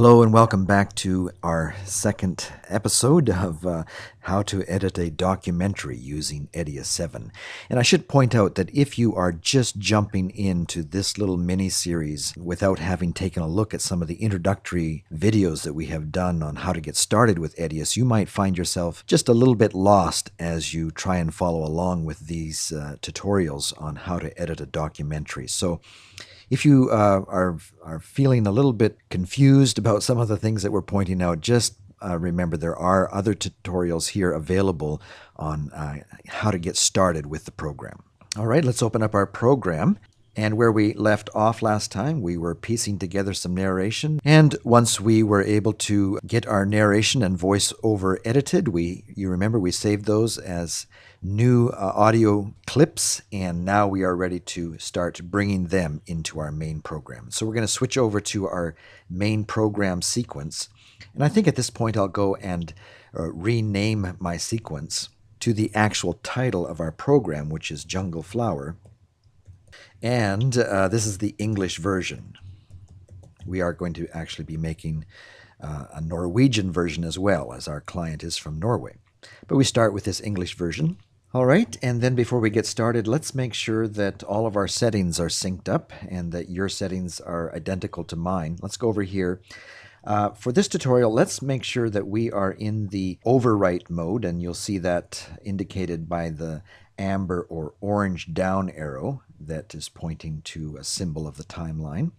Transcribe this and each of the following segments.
Hello and welcome back to our second episode of how to edit a documentary using Edius 7. And I should point out that if you are just jumping into this little mini-series without having taken a look at some of the introductory videos that we have done on how to get started with Edius, you might find yourself just a little bit lost as you try and follow along with these tutorials on how to edit a documentary. So if you are feeling a little bit confused about some of the things that we're pointing out, just remember there are other tutorials here available on how to get started with the program. All right, let's open up our program. And where we left off last time, we were piecing together some narration. And once we were able to get our narration and voiceover edited, you remember we saved those as new audio clips, and now we are ready to start bringing them into our main program. So we're going to switch over to our main program sequence. And I think at this point I'll go and rename my sequence to the actual title of our program, which is Jungle Flower. And this is the English version. We are going to actually be making a Norwegian version as well, as our client is from Norway. But we start with this English version. All right, and then before we get started, let's make sure that all of our settings are synced up and that your settings are identical to mine. Let's go over here. For this tutorial, let's make sure that we are in the overwrite mode, and you'll see that indicated by the amber or orange down arrow that is pointing to a symbol of the timeline.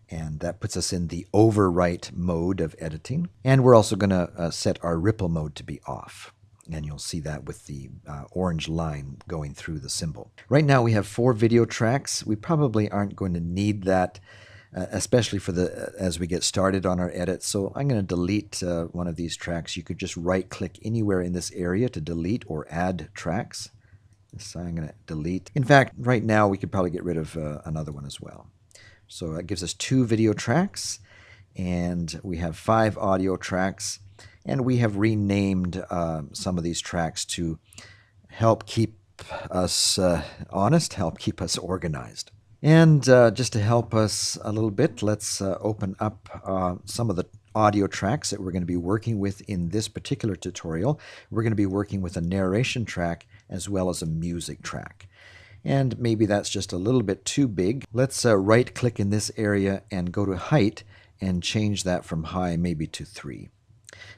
And that puts us in the overwrite mode of editing. And we're also going to set our ripple mode to be off. And you'll see that with the orange line going through the symbol. Right now we have 4 video tracks. We probably aren't going to need that, especially for as we get started on our edit. So I'm going to delete one of these tracks. You could just right-click anywhere in this area to delete or add tracks. So I'm going to delete. In fact, right now we could probably get rid of another one as well. So that gives us 2 video tracks, and we have 5 audio tracks. And we have renamed some of these tracks to help keep us honest, help keep us organized. And just to help us a little bit, let's open up some of the audio tracks that we're going to be working with in this particular tutorial. We're going to be working with a narration track as well as a music track. And maybe that's just a little bit too big. Let's right-click in this area and go to height and change that from high maybe to 3.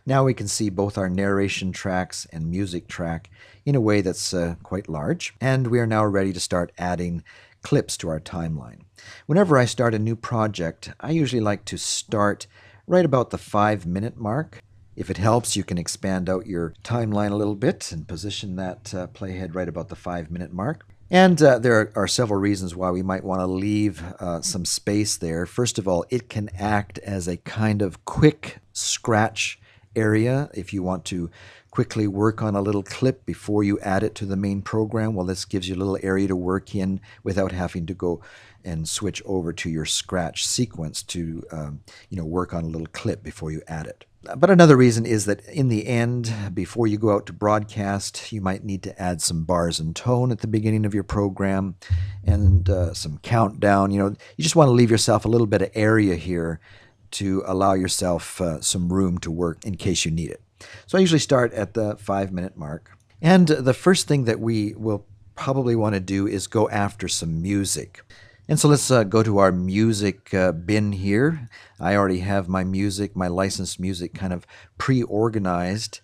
Now we can see both our narration tracks and music track in a way that's quite large. And we are now ready to start adding clips to our timeline. Whenever I start a new project, I usually like to start right about the 5-minute mark. If it helps, you can expand out your timeline a little bit and position that playhead right about the 5-minute mark. And there are several reasons why we might want to leave some space there. First of all, it can act as a kind of quick scratch area if you want to quickly work on a little clip before you add it to the main program. Well, this gives you a little area to work in without having to go and switch over to your scratch sequence to work on a little clip before you add it. But another reason is that in the end, before you go out to broadcast, you might need to add some bars and tone at the beginning of your program and some countdown. You just want to leave yourself a little bit of area here to allow yourself some room to work in case you need it. So I usually start at the 5-minute mark. And the first thing that we will probably want to do is go after some music. And so let's go to our music bin here. I already have my music, my licensed music kind of pre-organized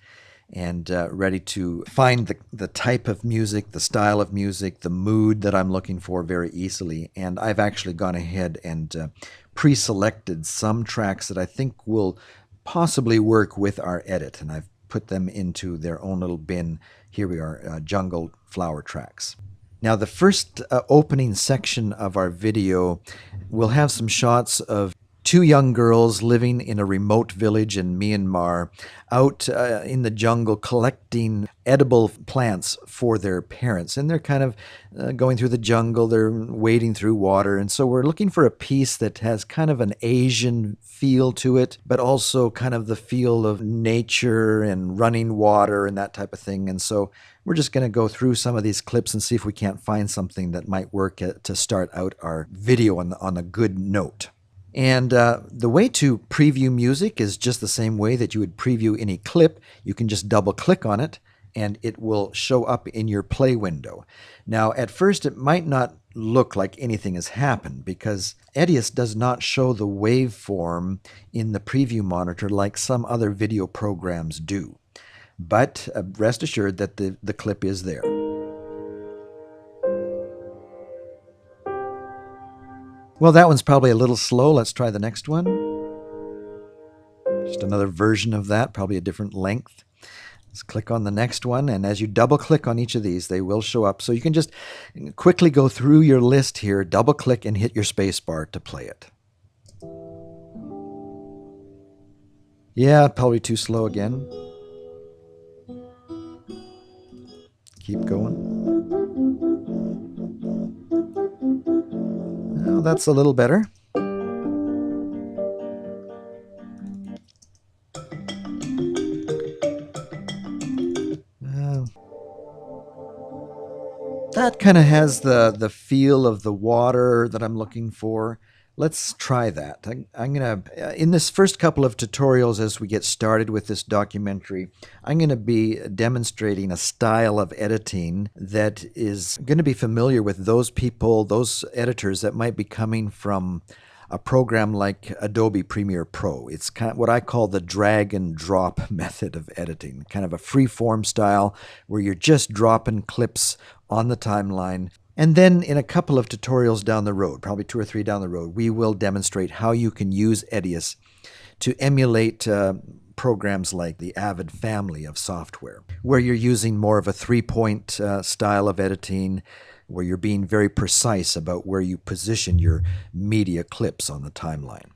and ready to find the type of music, the style of music, the mood that I'm looking for very easily. And I've actually gone ahead and pre-selected some tracks that I think will possibly work with our edit. And I've put them into their own little bin. Here we are, Jungle Flower tracks. Now, the first opening section of our video will have some shots of 2 young girls living in a remote village in Myanmar, out in the jungle collecting edible plants for their parents. And they're kind of going through the jungle, they're wading through water. And so we're looking for a piece that has kind of an Asian feel to it, but also kind of the feel of nature and running water and that type of thing. And so we're just going to go through some of these clips and see if we can't find something that might work to start out our video on a good note. And the way to preview music is just the same way that you would preview any clip. You can just double click on it and it will show up in your play window. Now, at first, it might not look like anything has happened because Edius does not show the waveform in the preview monitor like some other video programs do. But rest assured that the clip is there. Well, that one's probably a little slow. Let's try the next one. Just another version of that, probably a different length. Let's click on the next one, and as you double click on each of these, they will show up. So you can just quickly go through your list here, double click, and hit your space bar to play it. Yeah, probably too slow again. Keep going. Well, that's a little better. That kind of has the feel of the water that I'm looking for. Let's try that. I'm going to, in this first couple of tutorials as we get started with this documentary, I'm going to be demonstrating a style of editing that is going to be familiar with those people, those editors that might be coming from a program like Adobe Premiere Pro. It's kind of what I call the drag and drop method of editing, kind of a free form style where you're just dropping clips on the timeline. And then in a couple of tutorials down the road, probably 2 or 3 down the road, we will demonstrate how you can use Edius to emulate programs like the Avid family of software, where you're using more of a 3-point style of editing, where you're being very precise about where you position your media clips on the timeline.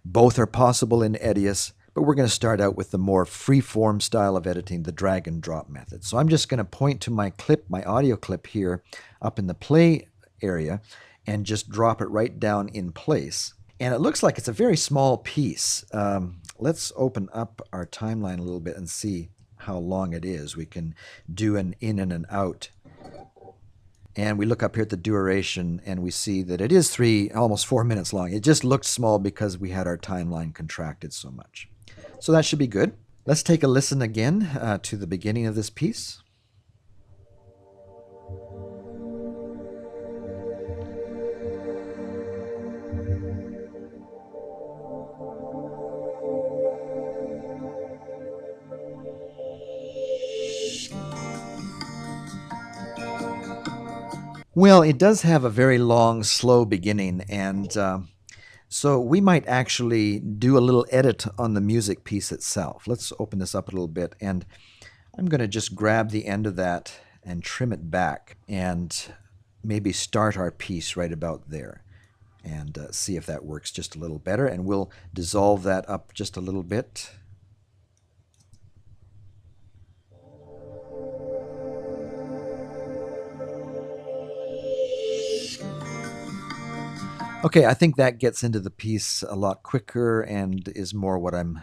Both are possible in Edius, but we're going to start out with the more free-form style of editing, the drag and drop method. So I'm just going to point to my clip, my audio clip here up in the play area, and just drop it right down in place. And it looks like it's a very small piece. Let's open up our timeline a little bit and see how long it is. We can do an in and an out. And we look up here at the duration and we see that it is almost 4 minutes long. It just looked small because we had our timeline contracted so much. So that should be good. Let's take a listen again to the beginning of this piece. Well, it does have a very long, slow beginning, and so we might actually do a little edit on the music piece itself. Let's open this up a little bit, and I'm going to just grab the end of that and trim it back and maybe start our piece right about there and see if that works just a little better, and we'll dissolve that up just a little bit. Okay, I think that gets into the piece a lot quicker and is more what I'm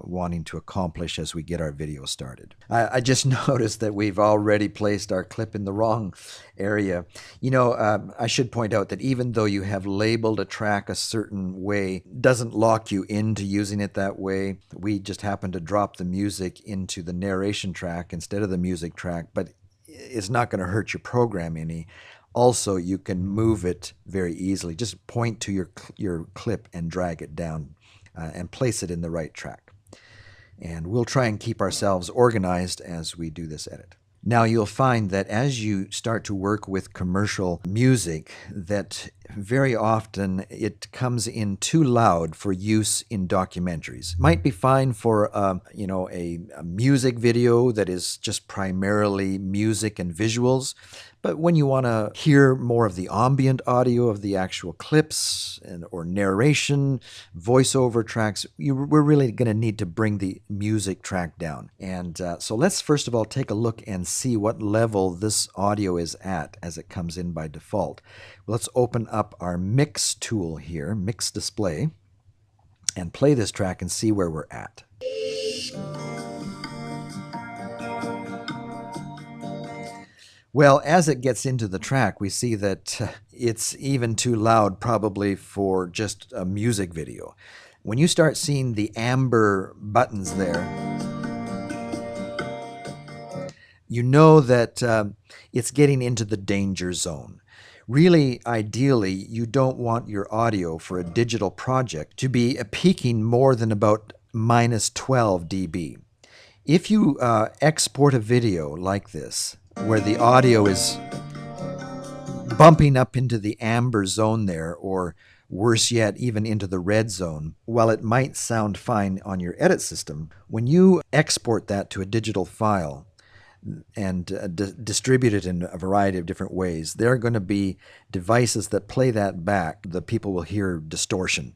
wanting to accomplish as we get our video started. I just noticed that we've already placed our clip in the wrong area. You know, I should point out that even though you have labeled a track a certain way, doesn't lock you into using it that way. We just happen to drop the music into the narration track instead of the music track, but it's not going to hurt your program any. Also, you can move it very easily. Just point to your clip and drag it down and place it in the right track. And we'll try and keep ourselves organized as we do this edit. Now you'll find that as you start to work with commercial music, that very often it comes in too loud for use in documentaries. Might be fine for a music video that is just primarily music and visuals, but when you want to hear more of the ambient audio of the actual clips or narration, voiceover tracks, we're really going to need to bring the music track down. And so let's first of all take a look and see what level this audio is at as it comes in by default. Let's open up our mix tool here, mix display, and play this track and see where we're at. Well, as it gets into the track, we see that it's even too loud probably for just a music video. When you start seeing the amber buttons there, you know that it's getting into the danger zone. Really, ideally, you don't want your audio for a digital project to be peaking more than about minus 12 dB. If you export a video like this, where the audio is bumping up into the amber zone there, or worse yet, even into the red zone, while it might sound fine on your edit system, when you export that to a digital file and distribute it in a variety of different ways, there are going to be devices that play that back. The people will hear distortion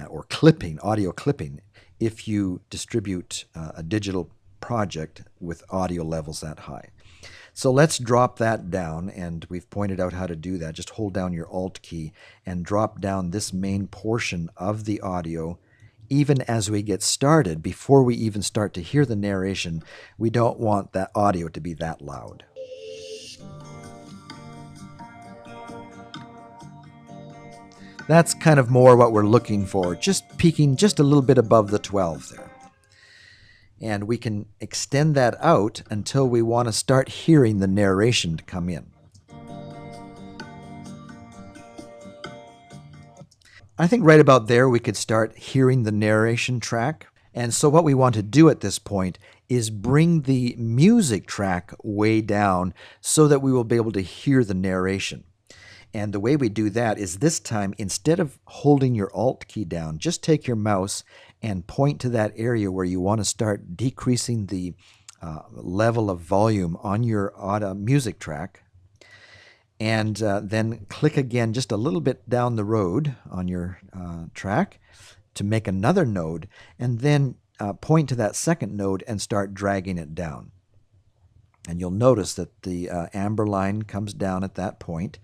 or clipping, audio clipping, if you distribute a digital project with audio levels that high. So let's drop that down, and we've pointed out how to do that. Just hold down your Alt key and drop down this main portion of the audio. Even as we get started, before we even start to hear the narration, we don't want that audio to be that loud. That's kind of more what we're looking for, just peaking just a little bit above the 12 there. And we can extend that out until we want to start hearing the narration to come in. I think right about there we could start hearing the narration track. And so what we want to do at this point is bring the music track way down so that we will be able to hear the narration. And the way we do that is this time, instead of holding your Alt key down, just take your mouse and point to that area where you want to start decreasing the level of volume on your music track. And then click again just a little bit down the road on your track to make another node, and then point to that second node and start dragging it down. And you'll notice that the amber line comes down at that point,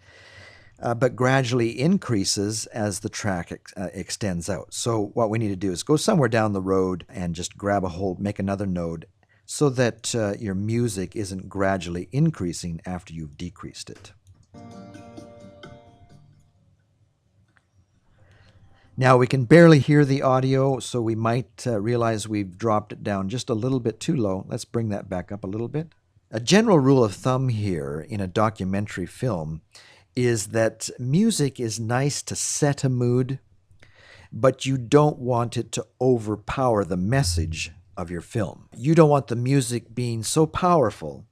but gradually increases as the track extends out. So what we need to do is go somewhere down the road and just grab a hold, make another node, so that your music isn't gradually increasing after you've decreased it. Now we can barely hear the audio, so we might realize we've dropped it down just a little bit too low. Let's bring that back up a little bit. A general rule of thumb here in a documentary film is that music is nice to set a mood, but you don't want it to overpower the message of your film. You don't want the music being so powerful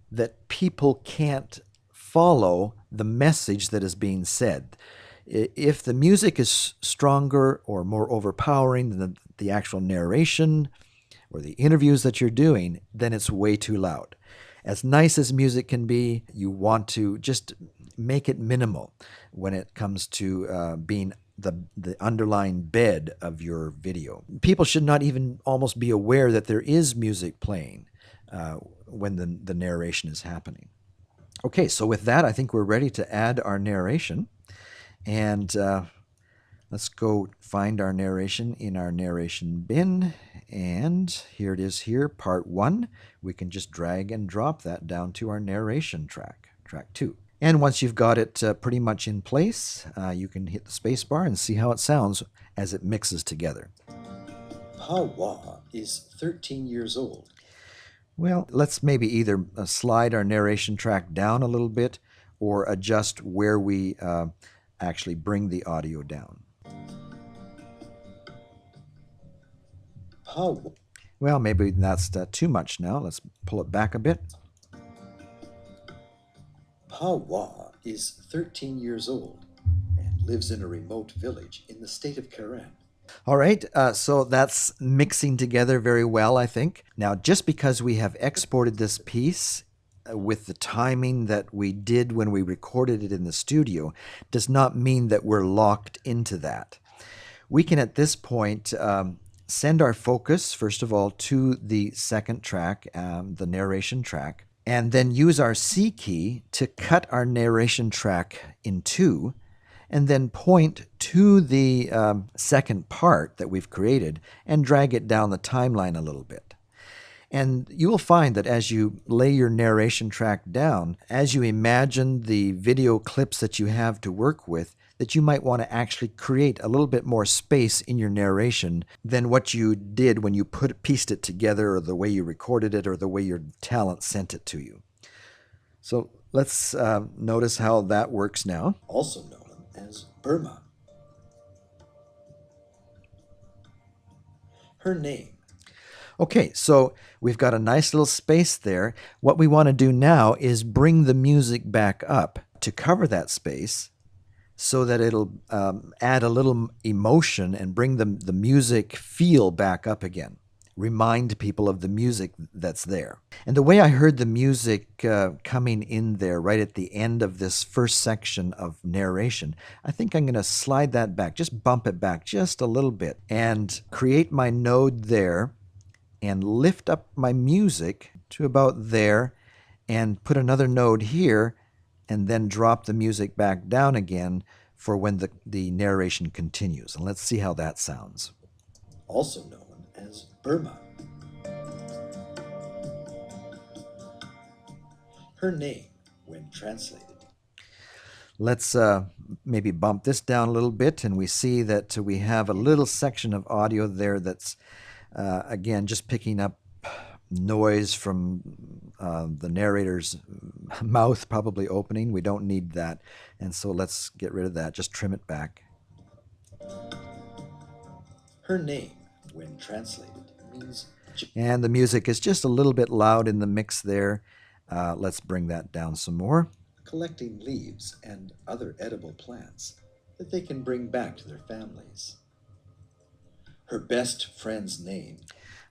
that people can't follow the message that is being said. If the music is stronger or more overpowering than the actual narration or the interviews that you're doing, then it's way too loud. As nice as music can be, you want to just make it minimal when it comes to being the underlying bed of your video. People should not even almost be aware that there is music playing when the narration is happening. Okay, so with that, I think we're ready to add our narration. And let's go find our narration in our narration bin. And here it is here, part 1. We can just drag and drop that down to our narration track, track 2. And once you've got it pretty much in place, you can hit the space bar and see how it sounds as it mixes together. Hawa is 13 years old. Well, let's maybe either slide our narration track down a little bit or adjust where we actually bring the audio down. Hawa. Well, maybe that's too much now. Let's pull it back a bit. Hawa is 13 years old and lives in a remote village in the state of Karen. All right, so that's mixing together very well, I think. Now, just because we have exported this piece with the timing that we did when we recorded it in the studio does not mean that we're locked into that. We can, at this point, send our focus, first of all, to the second track, the narration track, and then use our C key to cut our narration track in two, and then point to the second part that we've created and drag it down the timeline a little bit. And you will find that as you lay your narration track down, as you imagine the video clips that you have to work with, that you might want to actually create a little bit more space in your narration than what you did when you pieced it together, or the way you recorded it, or the way your talent sent it to you. So let's notice how that works now. Also known as Burma. Her name. Okay, so we've got a nice little space there. What we want to do now is bring the music back up to cover that space, so that it'll add a little emotion and bring the music feel back up again. Remind people of the music that's there. And the way I heard the music coming in there right at the end of this first section of narration, I think I'm going to slide that back, just bump it back just a little bit, and create my node there, and lift up my music to about there, and put another node here, and then drop the music back down again for when the narration continues. And let's see how that sounds. Also known as Burma. Her name, when translated. Let's maybe bump this down a little bit, and we see that we have a little section of audio there that's, again, just picking up noise from the narrator's mouth probably opening. We don't need that, and so let's get rid of that. Just trim it back. Her name, when translated, means... And the music is just a little bit loud in the mix there. Let's bring that down some more. Collecting leaves and other edible plants that they can bring back to their families. Her best friend's name.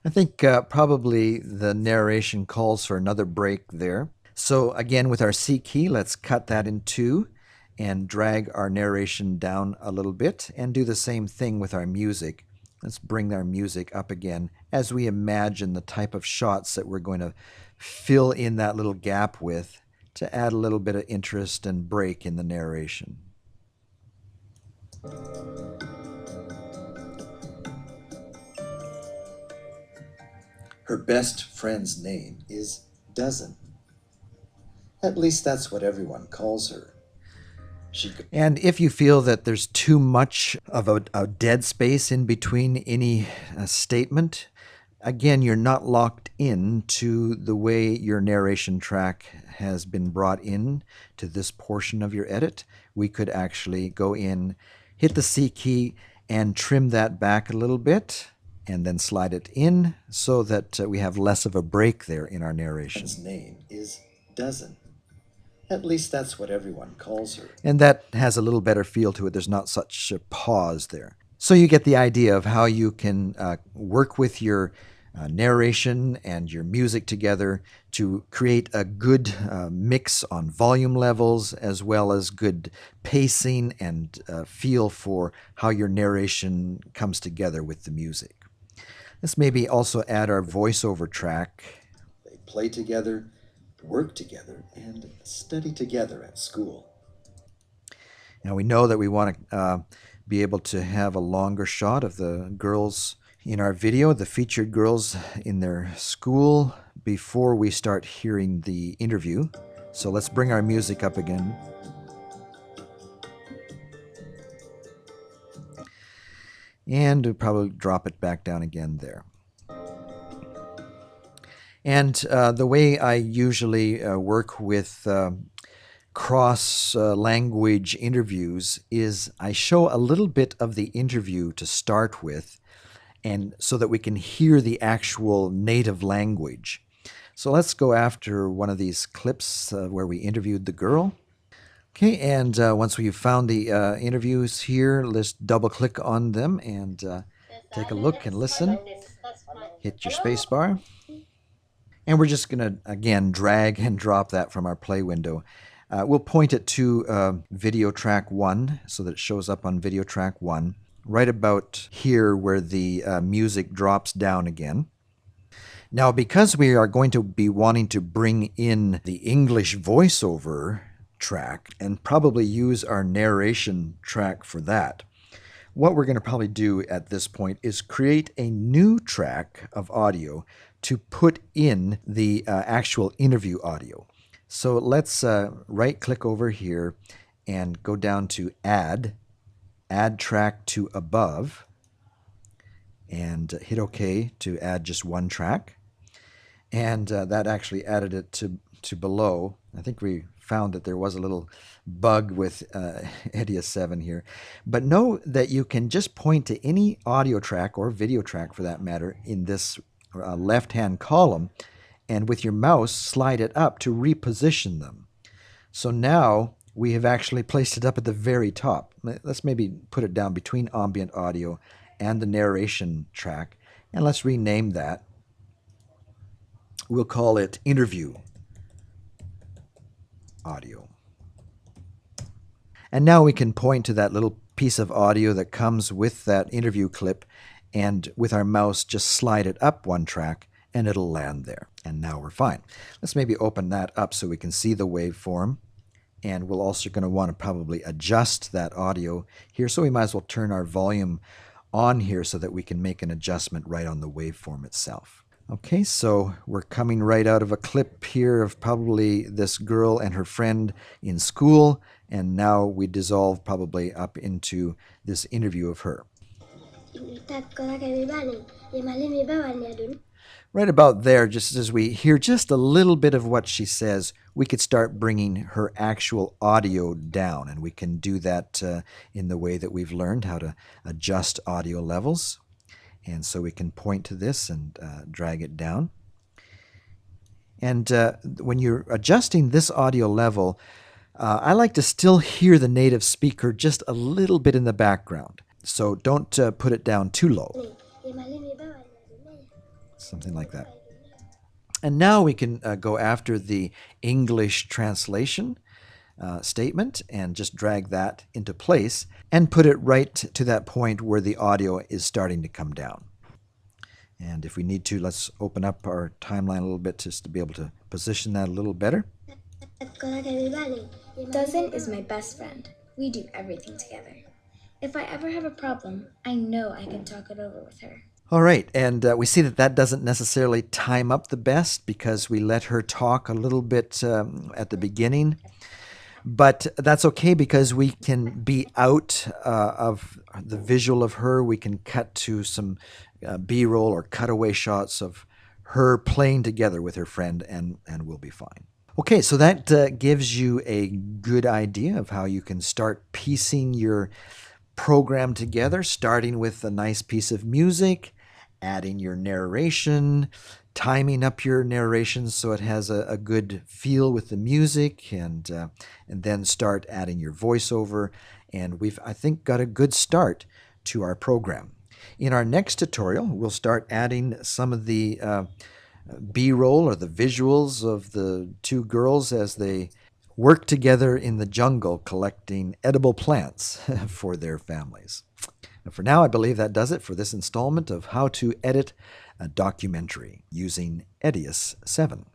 I think probably the narration calls for another break there. So again, with our C key, let's cut that in two and drag our narration down a little bit, and do the same thing with our music. Let's bring our music up again as we imagine the type of shots that we're going to fill in that little gap with, to add a little bit of interest and break in the narration. Her best friend's name is Dozen. At least that's what everyone calls her. And if you feel that there's too much of a dead space in between any statement, again, you're not locked in to the way your narration track has been brought in to this portion of your edit. We could actually go in, hit the C key, and trim that back a little bit, and then slide it in so that we have less of a break there in our narration. His name is Dozen. At least that's what everyone calls her. And that has a little better feel to it. There's not such a pause there. So you get the idea of how you can work with your narration and your music together to create a good mix on volume levels, as well as good pacing and feel for how your narration comes together with the music. Let's maybe also add our voiceover track. They play together, work together, and study together at school. Now we know that we want to be able to have a longer shot of the girls in our video, the featured girls in their school, before we start hearing the interview. So let's bring our music up again. And we'll probably drop it back down again there. And the way I usually work with cross-language interviews is I show a little bit of the interview to start with, and so that we can hear the actual native language. So let's go after one of these clips where we interviewed the girl. Okay, and once we've found the interviews here, let's double-click on them and take a look and listen. Hit your space bar. And we're just going to, again, drag and drop that from our play window. We'll point it to video track 1 so that it shows up on video track 1, right about here where the music drops down again. Now, because we are going to be wanting to bring in the English voiceover track and probably use our narration track for that, what we're going to probably do at this point is create a new track of audio to put in the actual interview audio. So let's right click over here and go down to add track to above, and hit OK to add just one track. And that actually added it to below. I think we found that there was a little bug with Edius 7 here. But know that you can just point to any audio track or video track for that matter in this left-hand column, and with your mouse slide it up to reposition them. So now we have actually placed it up at the very top. Let's maybe put it down between ambient audio and the narration track, and let's rename that. We'll call it interview audio. And now we can point to that little piece of audio that comes with that interview clip, and with our mouse just slide it up one track and it'll land there. And now we're fine. Let's maybe open that up so we can see the waveform. And we're also going to want to probably adjust that audio here. So we might as well turn our volume on here so that we can make an adjustment right on the waveform itself. Okay, so we're coming right out of a clip here of probably this girl and her friend in school, and now we dissolve probably up into this interview of her. Right about there, just as we hear just a little bit of what she says, we could start bringing her actual audio down, and we can do that in the way that we've learned how to adjust audio levels. And so we can point to this and drag it down. And when you're adjusting this audio level, I like to still hear the native speaker just a little bit in the background. So don't put it down too low. Something like that. And now we can go after the English translation statement and just drag that into place and put it right to that point where the audio is starting to come down. And if we need to, let's open up our timeline a little bit just to be able to position that a little better. Dozen is my best friend. We do everything together. If I ever have a problem, I know I can talk it over with her. All right, and we see that that doesn't necessarily time up the best because we let her talk a little bit at the beginning. But that's okay because we can be out of the visual of her. We can cut to some B-roll or cutaway shots of her playing together with her friend, and we'll be fine. Okay, so that gives you a good idea of how you can start piecing your program together, starting with a nice piece of music, adding your narration, timing up your narration so it has a good feel with the music, and then start adding your voiceover. And we've, I think, got a good start to our program. In our next tutorial, we'll start adding some of the B-roll or the visuals of the two girls as they work together in the jungle collecting edible plants for their families. And for now, I believe that does it for this installment of How to Edit a Documentary using Edius 7.